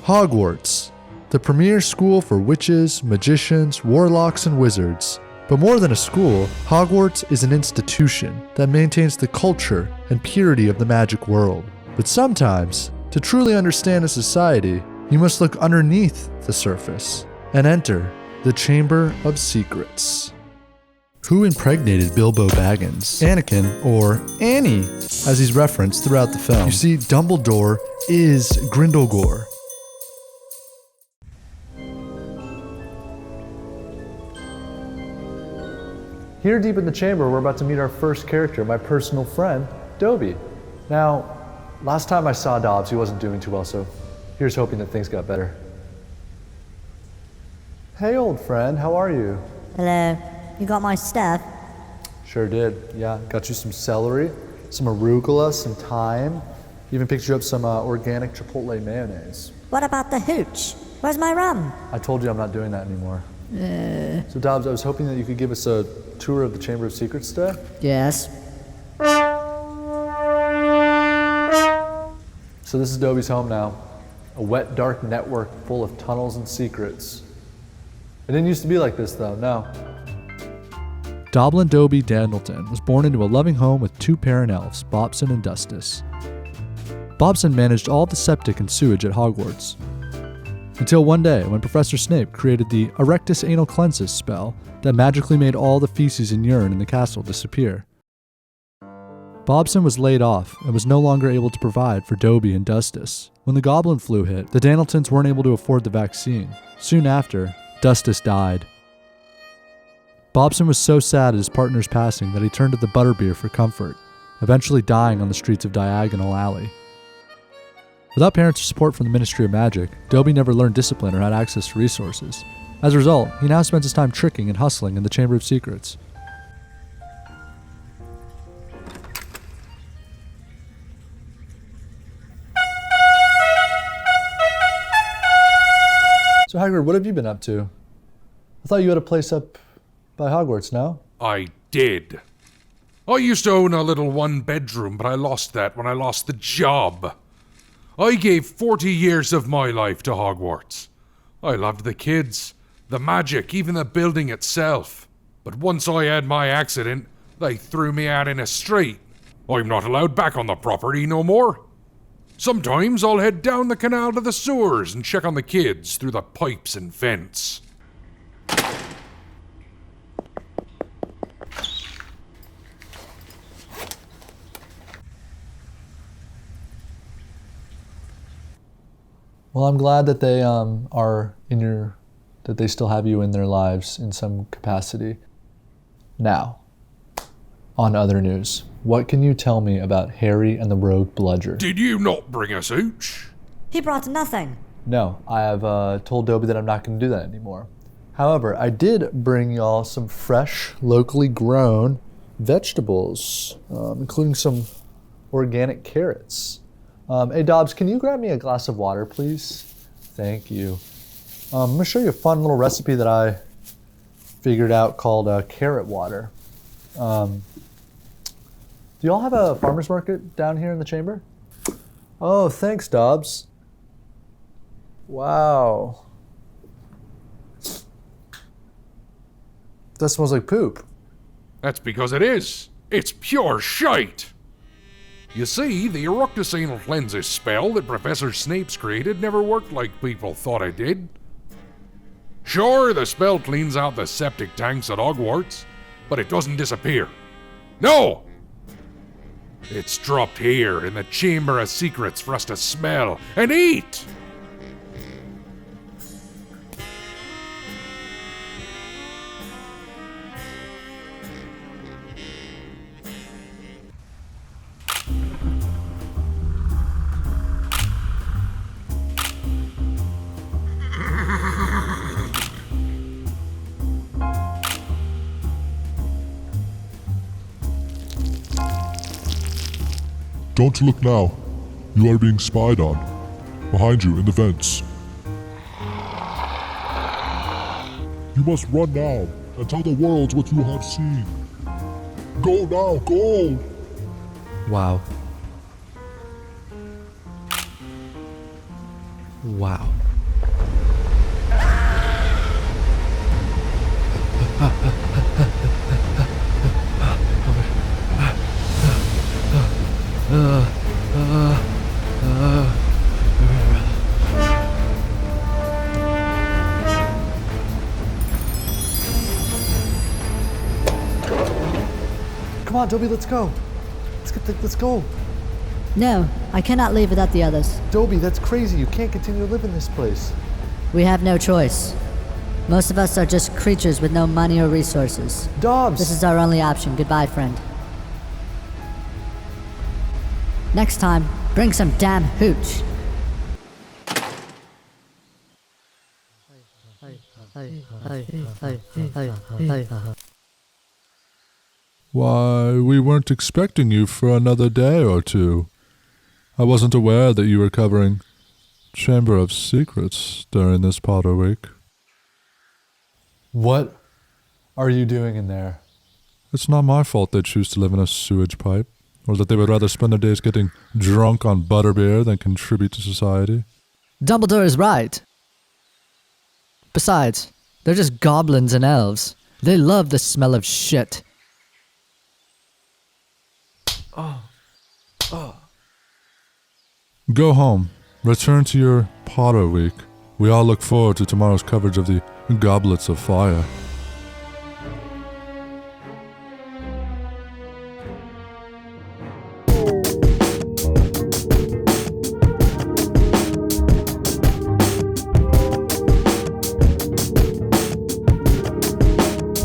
Hogwarts, the premier school for witches, magicians, warlocks, and wizards. But more than a school, Hogwarts is an institution that maintains the culture and purity of the magic world. But sometimes, to truly understand a society, you must look underneath the surface and enter the Chamber of Secrets. Who impregnated Bilbo Baggins? Anakin, or Annie, as he's referenced throughout the film. You see, Dumbledore is Grindelwald. Here deep in the chamber, we're about to meet our first character, my personal friend, Dobby. Now, last time I saw Dobbs, he wasn't doing too well, so here's hoping that things got better. Hey, old friend, how are you? Hello. You got my stuff? Sure did, yeah. Got you some celery, some arugula, some thyme. Even picked you up some organic chipotle mayonnaise. What about the hooch? Where's my rum? I told you I'm not doing that anymore. So Dobbs, I was hoping that you could give us a tour of the Chamber of Secrets today. Yes. So this is Dobby's home now. A wet, dark network full of tunnels and secrets. It didn't used to be like this though, no. Doblin Dobby Dandleton was born into a loving home with two parent elves, Bobson and Dustus. Bobson managed all the septic and sewage at Hogwarts. Until one day when Professor Snape created the Erectus Anal Cleanses spell that magically made all the feces and urine in the castle disappear. Bobson was laid off and was no longer able to provide for Dobby and Dustus. When the goblin flu hit, the Dandletons weren't able to afford the vaccine. Soon after, Dustus died. Bobson was so sad at his partner's passing that he turned to the butterbeer for comfort, eventually dying on the streets of Diagonal Alley. Without parents' support from the Ministry of Magic, Dobby never learned discipline or had access to resources. As a result, he now spends his time tricking and hustling in the Chamber of Secrets. So Hagrid, what have you been up to? I thought you had a place up by Hogwarts, no? I did. I used to own a little one-bedroom, but I lost that when I lost the job. I gave 40 years of my life to Hogwarts. I loved the kids, the magic, even the building itself. But once I had my accident, they threw me out in a street. I'm not allowed back on the property no more. Sometimes I'll head down the canal to the sewers and check on the kids through the pipes and vents. Well, I'm glad that they that they still have you in their lives in some capacity. Now, on other news, what can you tell me about Harry and the Rogue Bludger? Did you not bring us hooch? He brought nothing. No, I have told Dobby that I'm not going to do that anymore. However, I did bring y'all some fresh, locally grown vegetables, including some organic carrots. Hey Dobbs, can you grab me a glass of water, please? Thank you. I'm going to show you a fun little recipe that I figured out called carrot water. Do y'all have a farmer's market down here in the chamber? Oh, thanks, Dobbs. Wow. That smells like poop. That's because it is. It's pure shite. You see, the Erectus Anal Cleanses spell that Professor Snape's created never worked like people thought it did. Sure, the spell cleans out the septic tanks at Hogwarts, but it doesn't disappear. No! It's dropped here in the Chamber of Secrets for us to smell and eat! Don't look now. You are being spied on. Behind you in the vents. You must run now and tell the world what you have seen. Go now, go! Wow. Wow. Come on, Dobie, let's go. Let's go. No, I cannot leave without the others. Dobie, that's crazy. You can't continue to live in this place. We have no choice. Most of us are just creatures with no money or resources. Dobbs! This is our only option. Goodbye, friend. Next time, bring some damn hooch. Why, we weren't expecting you for another day or two. I wasn't aware that you were covering Chamber of Secrets during this Potter Week. What are you doing in there? It's not my fault they choose to live in a sewage pipe, or that they would rather spend their days getting drunk on butterbeer than contribute to society. Dumbledore is right. Besides, they're just goblins and elves. They love the smell of shit. Go home. Return to your Potter Week. We all look forward to tomorrow's coverage of the Goblets of Fire.